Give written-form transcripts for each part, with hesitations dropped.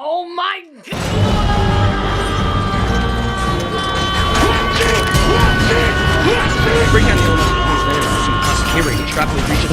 Oh my god! Bring down the old hearing, extrapolate region.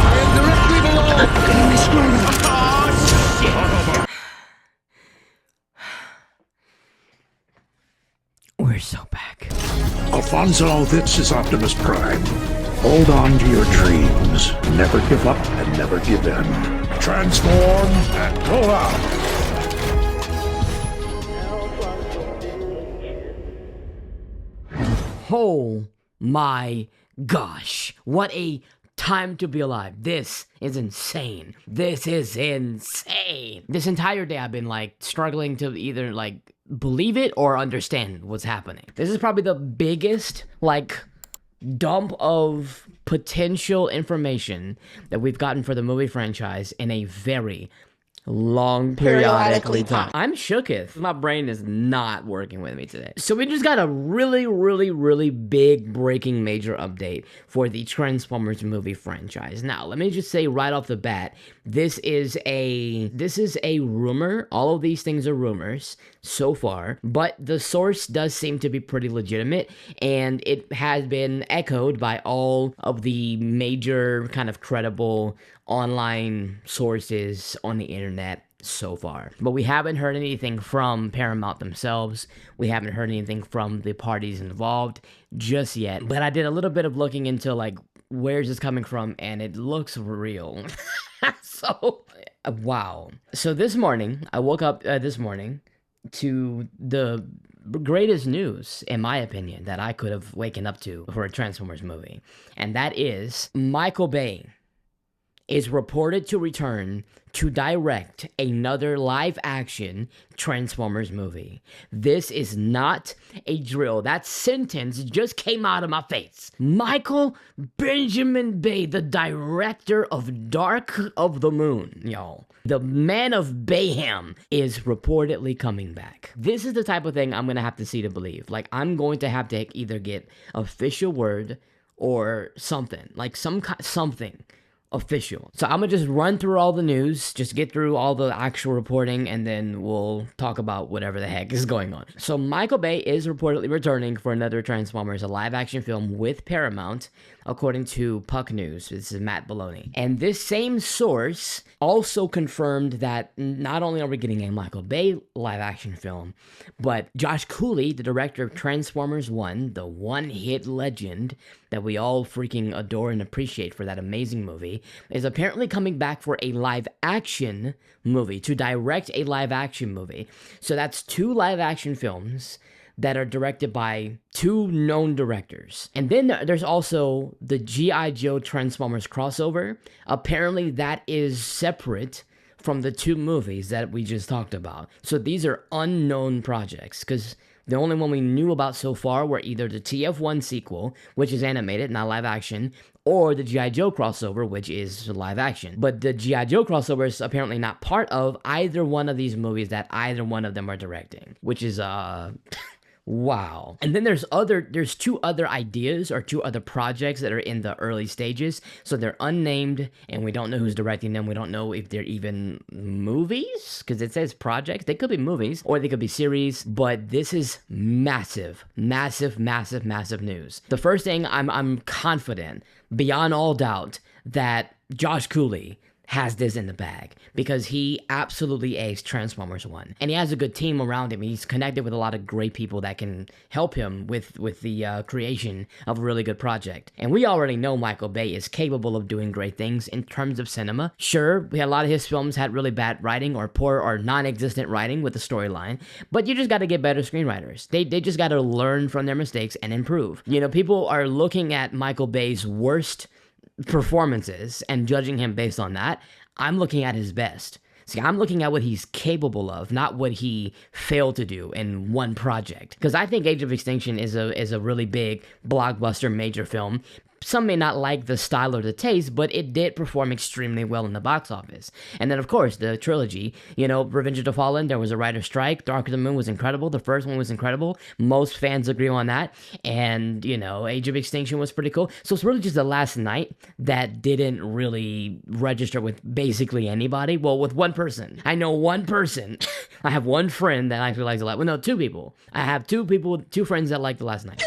I am directly below! Enemy screwed! We're so back. Alfonso, this is Optimus Prime. Hold on to your dreams. Never give up and never give in. Transform and roll out. Oh my gosh. What a time to be alive. This is insane. This is insane. This entire day I've been like struggling to either like believe it or understand what's happening. This is probably the biggest like dump of potential information that we've gotten for the movie franchise in a very long periodically time. I'm shooketh. My brain is not working with me today. So we just got a really big breaking major update for the Transformers movie franchise. Now, let me just say right off the bat, this is a rumor. All of these things are rumors so far, but the source does seem to be pretty legitimate, and it has been echoed by all of the major kind of credible online sources on the internet so far. But we haven't heard anything from Paramount themselves. We haven't heard anything from the parties involved just yet. But I did a little bit of looking into like where's this coming from, and it looks real. So wow. So this morning, I woke up this morning to the greatest news, in my opinion, that I could have waken up to for a Transformers movie. And that is Michael Bay is reported to return to direct another live-action Transformers movie. This is not a drill. That sentence just came out of my face. Michael Benjamin Bay, the director of Dark of the Moon, y'all. The man of Bayham is reportedly coming back. This is the type of thing I'm going to have to see to believe. Like, I'm going to have to either get official word or something. Like, something official. So I'm gonna just run through all the news, just get through all the actual reporting, and then we'll talk about whatever the heck is going on. So Michael Bay is reportedly returning for another Transformers, a live-action film with Paramount, according to Puck News. This is Matt Baloney. And this same source also confirmed that not only are we getting a Michael Bay live-action film, but Josh Cooley, the director of Transformers 1, the one-hit legend that we all freaking adore and appreciate for that amazing movie, is apparently coming back for a live-action movie, to direct a live-action movie. So that's 2 live-action films that are directed by 2 known directors. And then there's also the G.I. Joe Transformers crossover. Apparently that is separate from the 2 movies that we just talked about. So these are unknown projects, because the only one we knew about so far were either the TF1 sequel, which is animated, not live action, or the G.I. Joe crossover, which is live action. But the G.I. Joe crossover is apparently not part of either one of these movies that either one of them are directing, which is, wow. And then there's 2 other ideas or 2 other projects that are in the early stages. So they're unnamed, and we don't know who's directing them. We don't know if they're even movies, because it says projects. They could be movies or they could be series, but this is massive news. The first thing, I'm confident beyond all doubt that Josh Cooley has this in the bag, because he absolutely aced Transformers 1. And he has a good team around him. He's connected with a lot of great people that can help him with the creation of a really good project. And we already know Michael Bay is capable of doing great things in terms of cinema. Sure, a lot of his films had really bad writing or poor or non-existent writing with the storyline, but you just got to get better screenwriters. They just got to learn from their mistakes and improve. You know, people are looking at Michael Bay's worst performances and judging him based on that. I'm looking at his best. See, I'm looking at what he's capable of, not what he failed to do in one project. Because I think Age of Extinction is a really big blockbuster major film. some may not like the style or the taste, but it did perform extremely well in the box office. And then, of course, the trilogy, Revenge of the Fallen, there was a writer's strike. Dark of the Moon was incredible. The first one was incredible. Most fans agree on that. And, Age of Extinction was pretty cool. So it's really just The Last Night that didn't really register with basically anybody. Well, with one person. I know one person. I have one friend that actually likes The Last Night. Well, no, two people. I have two friends that like The Last Night.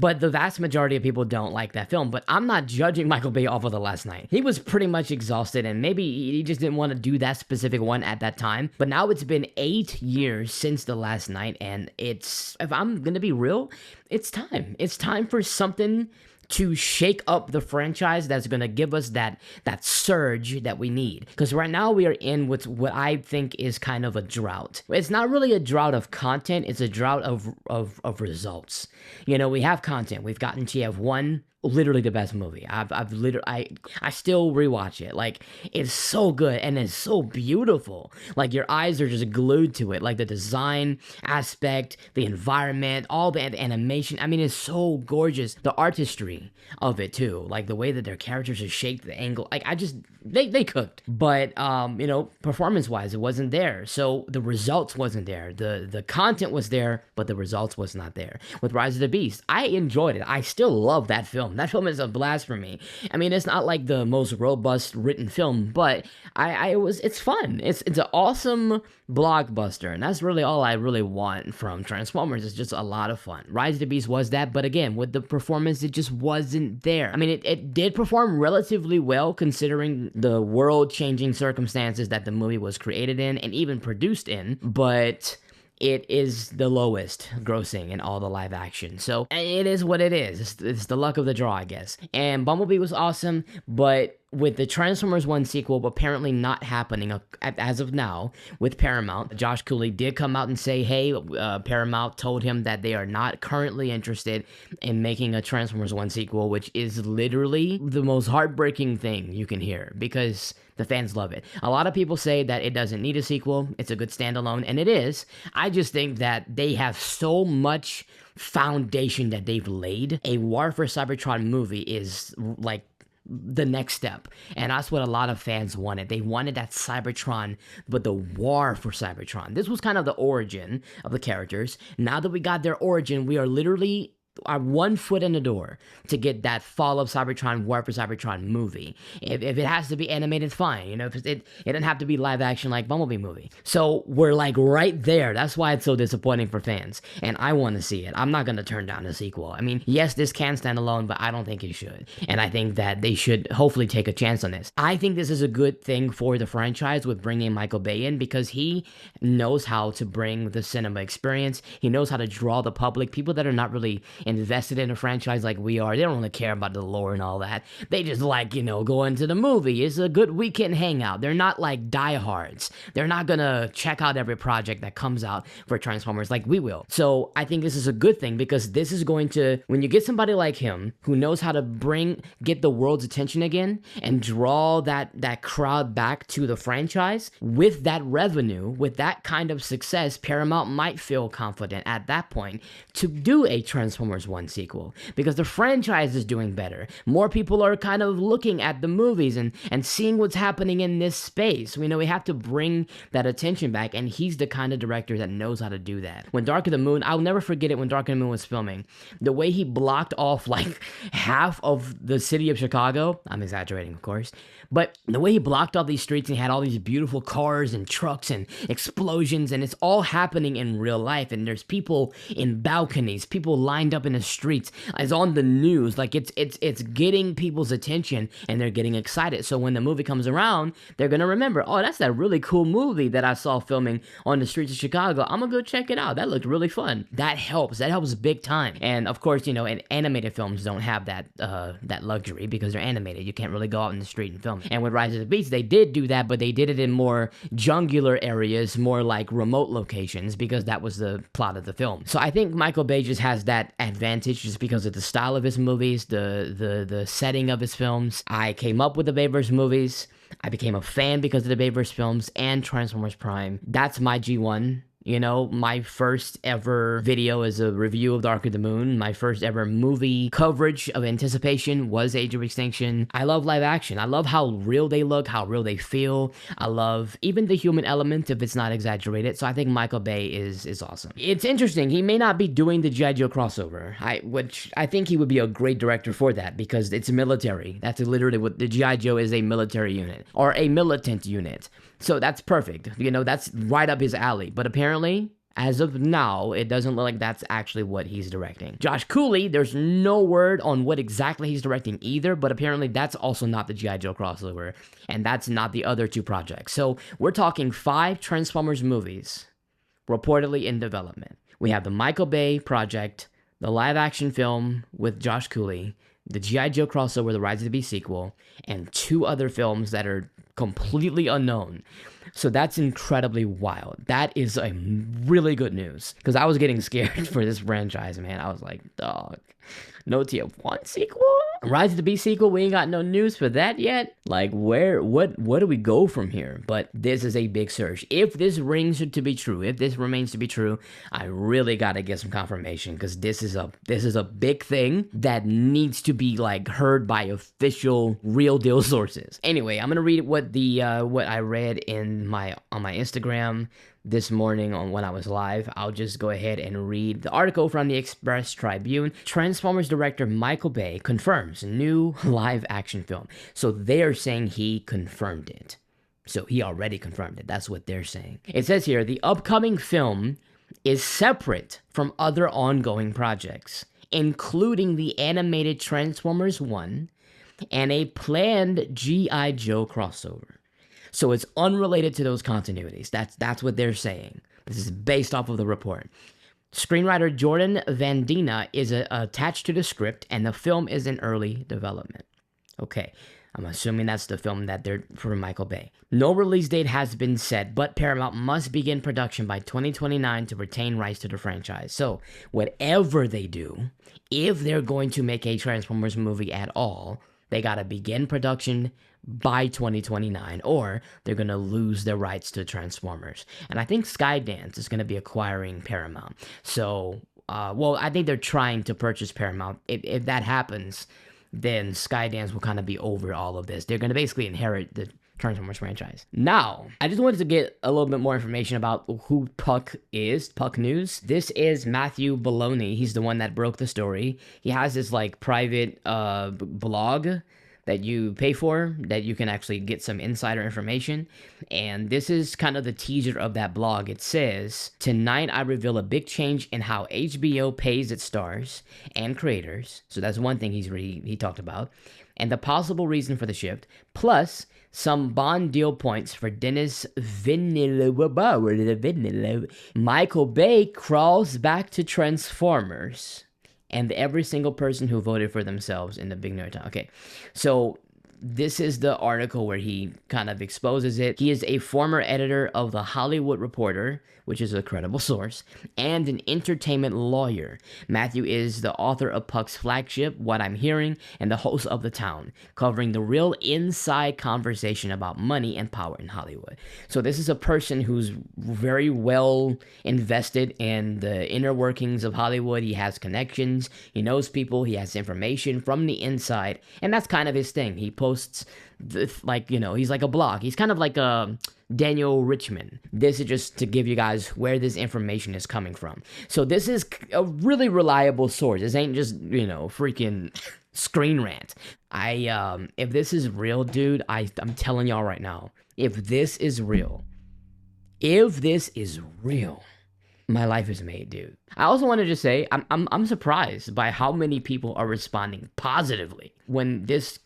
But the vast majority of people don't like that film. But I'm not judging Michael Bay off of The Last Night. He was pretty much exhausted, and maybe he just didn't want to do that specific one at that time. But now it's been 8 years since The Last Night, and if I'm gonna be real, it's time. It's time for something to shake up the franchise that's going to give us that surge that we need. Because right now we are in what I think is kind of a drought. It's not really a drought of content, it's a drought of results. We have content. We've gotten TF1, literally the best movie. I still rewatch it. Like, it's so good and it's so beautiful. Like, your eyes are just glued to it. Like, the design aspect, the environment, all the animation. I mean, it's so gorgeous. The artistry of it too. Like, the way that their characters are shaped, the angle. Like, they cooked. But performance wise, it wasn't there. So the results wasn't there. The content was there, but the results was not there. With Rise of the Beast, I enjoyed it. I still love that film. That film is a blast for me. I mean, it's not like the most robust written film, but it's fun. It's an awesome blockbuster, and that's really all I really want from Transformers. It's just a lot of fun. Rise of the Beast was that, but again, with the performance, it just wasn't there. I mean, it did perform relatively well considering the world-changing circumstances that the movie was created in and even produced in, but it is the lowest grossing in all the live action. So it is what it is. It's the luck of the draw, I guess. And Bumblebee was awesome, but with the Transformers 1 sequel apparently not happening as of now with Paramount, Josh Cooley did come out and say, hey, Paramount told him that they are not currently interested in making a Transformers 1 sequel, which is literally the most heartbreaking thing you can hear because the fans love it. A lot of people say that it doesn't need a sequel. It's a good standalone, and it is. I just think that they have so much foundation that they've laid. A War for Cybertron movie is like the next step, and that's what a lot of fans wanted. They wanted that Cybertron, but the war for Cybertron. This was kind of the origin of the characters. Now that we got their origin, we are literally are 1 foot in the door to get that Fall of Cybertron, War for Cybertron movie. If it has to be animated, fine. If it doesn't have to be live action like Bumblebee movie. So we're like right there. That's why it's so disappointing for fans. And I want to see it. I'm not going to turn down the sequel. I mean, yes, this can stand alone, but I don't think it should. And I think that they should hopefully take a chance on this. I think this is a good thing for the franchise with bringing Michael Bay in because he knows how to bring the cinema experience. He knows how to draw the public, people that are not really invested in a franchise like we are. They don't really care about the lore and all that. They just like, going to the movie. It's a good weekend hangout. They're not like diehards. They're not gonna check out every project that comes out for Transformers like we will. So I think this is a good thing because this is going to, when you get somebody like him who knows how to get the world's attention again and draw that crowd back to the franchise, with that revenue, with that kind of success, Paramount might feel confident at that point to do a Transformers 1 sequel because the franchise is doing better. More people are kind of looking at the movies and seeing what's happening in this space. We have to bring that attention back, and he's the kind of director that knows how to do that. When Dark of the Moon, I'll never forget it when Dark of the Moon was filming. The way he blocked off like half of the city of Chicago, I'm exaggerating, of course, but the way he blocked off these streets and he had all these beautiful cars and trucks and explosions, and it's all happening in real life, and there's people in balconies, people lined up in the streets. It's on the news. Like it's getting people's attention and they're getting excited. So when the movie comes around, they're gonna remember, oh, that's that really cool movie that I saw filming on the streets of Chicago. I'm gonna go check it out. That looked really fun. That helps big time. And of course, and animated films don't have that luxury because they're animated. You can't really go out in the street and film. And with Rise of the Beast, they did do that, but they did it in more jungular areas, more like remote locations, because that was the plot of the film. So I think Michael Bay just has that advantage just because of the style of his movies, the setting of his films. I came up with the Bayverse movies. I became a fan because of the Bayverse films and Transformers Prime. That's my G1. You know, my first ever video is a review of Dark of the Moon. My first ever movie coverage of anticipation was Age of Extinction. I love live action. I love how real they look, how real they feel. I love even the human element if it's not exaggerated. So I think Michael Bay is awesome. It's interesting. He may not be doing the G.I. Joe crossover, which I think he would be a great director for that because it's military. That's literally what the G.I. Joe is, a military unit or a militant unit. So that's perfect. You know, that's right up his alley. But apparently, as of now, it doesn't look like that's actually what he's directing. Josh Cooley, there's no word on what exactly he's directing either, but apparently that's also not the G.I. Joe crossover, and that's not the other two projects. So we're talking 5 Transformers movies reportedly in development. We have the Michael Bay project, the live-action film with Josh Cooley, the G.I. Joe crossover, the Rise of the Beast sequel, and 2 other films that are completely unknown. So that's incredibly wild. That is a really good news because I was getting scared for this franchise, man. I was like, dog, no TF1 sequel? Rise of the Beast sequel, we ain't got no news for that yet. Like, what do we go from here? But this is a big surge. If this remains to be true, I really gotta get some confirmation because this is a big thing that needs to be like heard by official, real deal sources. Anyway, I'm gonna read what I read on my Instagram this morning when I was live. I'll just go ahead and read the article from the Express Tribune. Transformers director Michael Bay confirms new live action film. So they're saying he confirmed it. So he already confirmed it. That's what they're saying. It says here, the upcoming film is separate from other ongoing projects, including the animated Transformers 1 and a planned G.I. Joe crossover. So it's unrelated to those continuities. That's what they're saying. This is based off of the report. Screenwriter Jordan Van Dina is attached to the script, and the film is in early development. Okay, I'm assuming that's the film that they're for Michael Bay. No release date has been set, but Paramount must begin production by 2029 to retain rights to the franchise. So whatever they do, if they're going to make a Transformers movie at all, they gotta begin production by 2029, or they're going to lose their rights to Transformers. And I think Skydance is going to be acquiring Paramount. So, I think they're trying to purchase Paramount. If that happens, then Skydance will kind of be over all of this. They're going to basically inherit the Transformers franchise. Now, I just wanted to get a little bit more information about who Puck is, Puck News. This is Matthew Baloney. He's the one that broke the story. He has this like private blog that you pay for, that you can actually get some insider information. And this is kind of the teaser of that blog. It says, tonight I reveal a big change in how HBO pays its stars and creators. So that's one thing he talked about. And the possible reason for the shift, plus some Bond deal points for Denis Villeneuve. Michael Bay crawls back to Transformers. And every single person who voted for themselves in the big nerd town. Okay, so this is the article where he kind of exposes it. He is a former editor of The Hollywood Reporter, which is a credible source, and an entertainment lawyer. Matthew is the author of Puck's flagship, What I'm Hearing, and the host of The Town, covering the real inside conversation about money and power in Hollywood. So this is a person who's very well invested in the inner workings of Hollywood. He has connections, he knows people, he has information from the inside, and that's kind of his thing. He posts, he's like a blog. He's kind of like a Daniel Richman. This is just to give you guys where this information is coming from. So this is a really reliable source. This ain't just, freaking Screen Rant. If this is real, dude, I'm telling y'all right now, if this is real, my life is made, dude. I also wanted to say, I'm surprised by how many people are responding positively. When this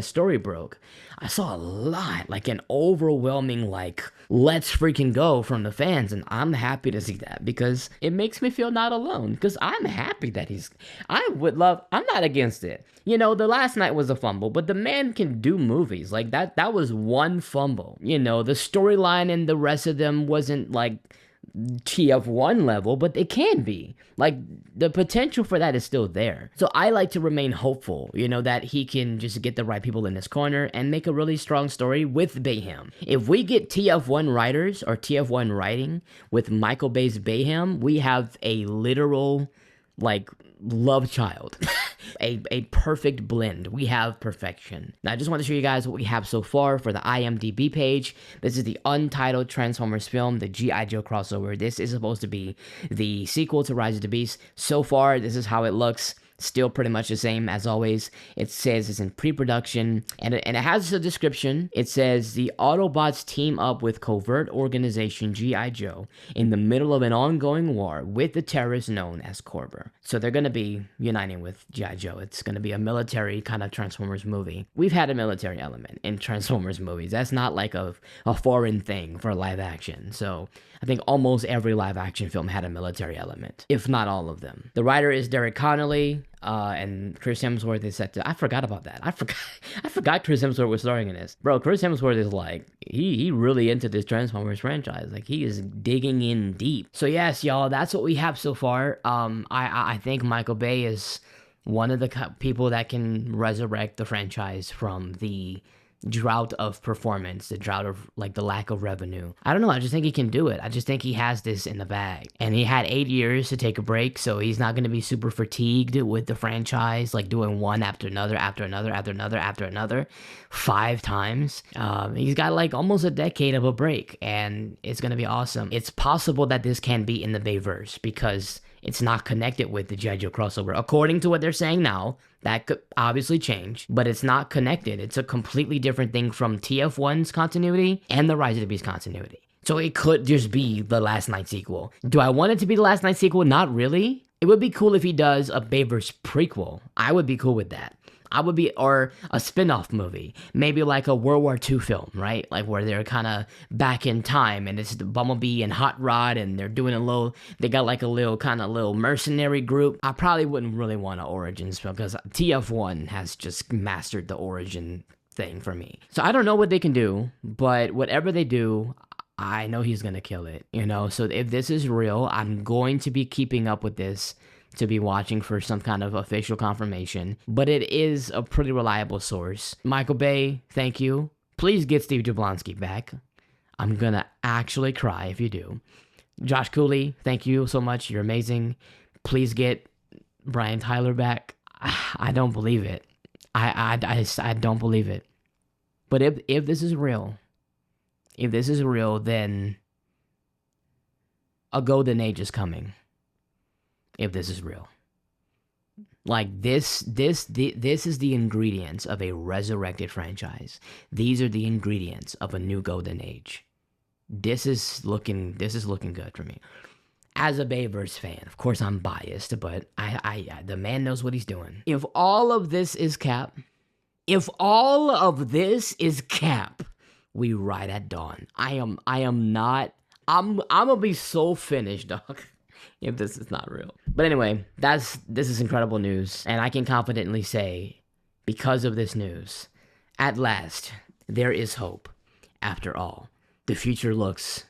story broke, I saw a lot, like an overwhelming, let's freaking go from the fans. And I'm happy to see that because it makes me feel not alone. Because I'm happy that I'm not against it. The last night was a fumble, but the man can do movies. Like that was one fumble. The storyline and the rest of them wasn't TF1 level, but it can be. Like, the potential for that is still there. So I like to remain hopeful, that he can just get the right people in his corner and make a really strong story with Bayhem. If we get TF1 writers or TF1 writing with Michael Bay's Bayhem, we have a literal, love child. a perfect blend. We have perfection. Now, I just want to show you guys what we have so far for the IMDb page. This is the untitled Transformers film, the G.I. Joe crossover. This is supposed to be the sequel to Rise of the Beast. So far, this is how it looks. Still pretty much the same as always. It says it's in pre-production, and it has a description. It says the Autobots team up with covert organization G.I. Joe in the middle of an ongoing war with the terrorists known as Corber. So they're going to be uniting with G.I. Joe. It's going to be a military kind of Transformers movie. We've had a military element in Transformers movies. That's not like a foreign thing for live action. So I think almost every live action film had a military element, if not all of them. The writer is Derek Connolly, and Chris Hemsworth is set to... I forgot about that. I forgot Chris Hemsworth was starring in this. Bro, Chris Hemsworth is he really into this Transformers franchise. He is digging in deep. So yes, y'all, that's what we have so far. I think Michael Bay is one of the people that can resurrect the franchise from the drought of performance, the drought of the lack of revenue. I don't know, I just think he can do it. I just think he has this in the bag. And he had 8 years to take a break, so he's not going to be super fatigued with the franchise, doing one after another, after another, after another, after another, 5 times. He's got almost a decade of a break, and it's going to be awesome. It's possible that this can be in the Bayverse, because it's not connected with the G.I. Joe crossover. According to what they're saying now, that could obviously change, but it's not connected. It's a completely different thing from TF1's continuity and the Rise of the Beast continuity. So it could just be the Last Night sequel. Do I want it to be the Last Night sequel? Not really. It would be cool if he does a Bayverse prequel. I would be cool with that. Or a spin-off movie, maybe a World War II film, right? Where they're kind of back in time, and it's the Bumblebee and Hot Rod, and they're doing they got a little mercenary group. I probably wouldn't really want an Origins film, because TF1 has just mastered the origin thing for me. So I don't know what they can do, but whatever they do, I know he's gonna kill it, So if this is real, I'm going to be keeping up with this, to be watching for some kind of official confirmation, but it is a pretty reliable source. Michael Bay, thank you. Please get Steve Jablonsky back. I'm gonna actually cry if you do. Josh Cooley, thank you so much. You're amazing. Please get Brian Tyler back. I don't believe it. I don't believe it. But if this is real, then a golden age is coming. If this is real, this is the ingredients of a resurrected franchise. These are the ingredients of a new golden age. This is looking good for me. As a Bayverse fan, of course I'm biased, but the man knows what he's doing. If all of this is cap, we ride at dawn. I'm gonna be so finished, dog. If this is not real. But anyway, this is incredible news, and I can confidently say, because of this news, at last, there is hope. After all, the future looks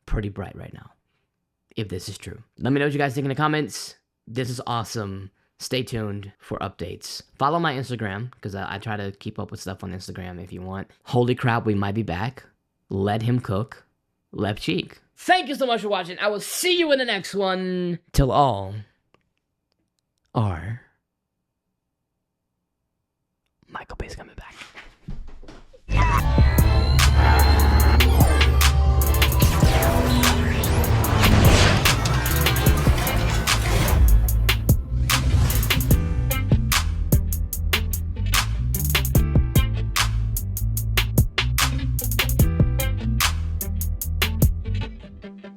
pretty bright right now, if this is true. Let me know what you guys think in the comments. This is awesome. Stay tuned for updates. Follow my Instagram, because I try to keep up with stuff on Instagram if you want. Holy crap, we might be back. Let him cook. Left cheek. Thank you so much for watching. I will see you in the next one. Till all are... Michael Bay's coming back.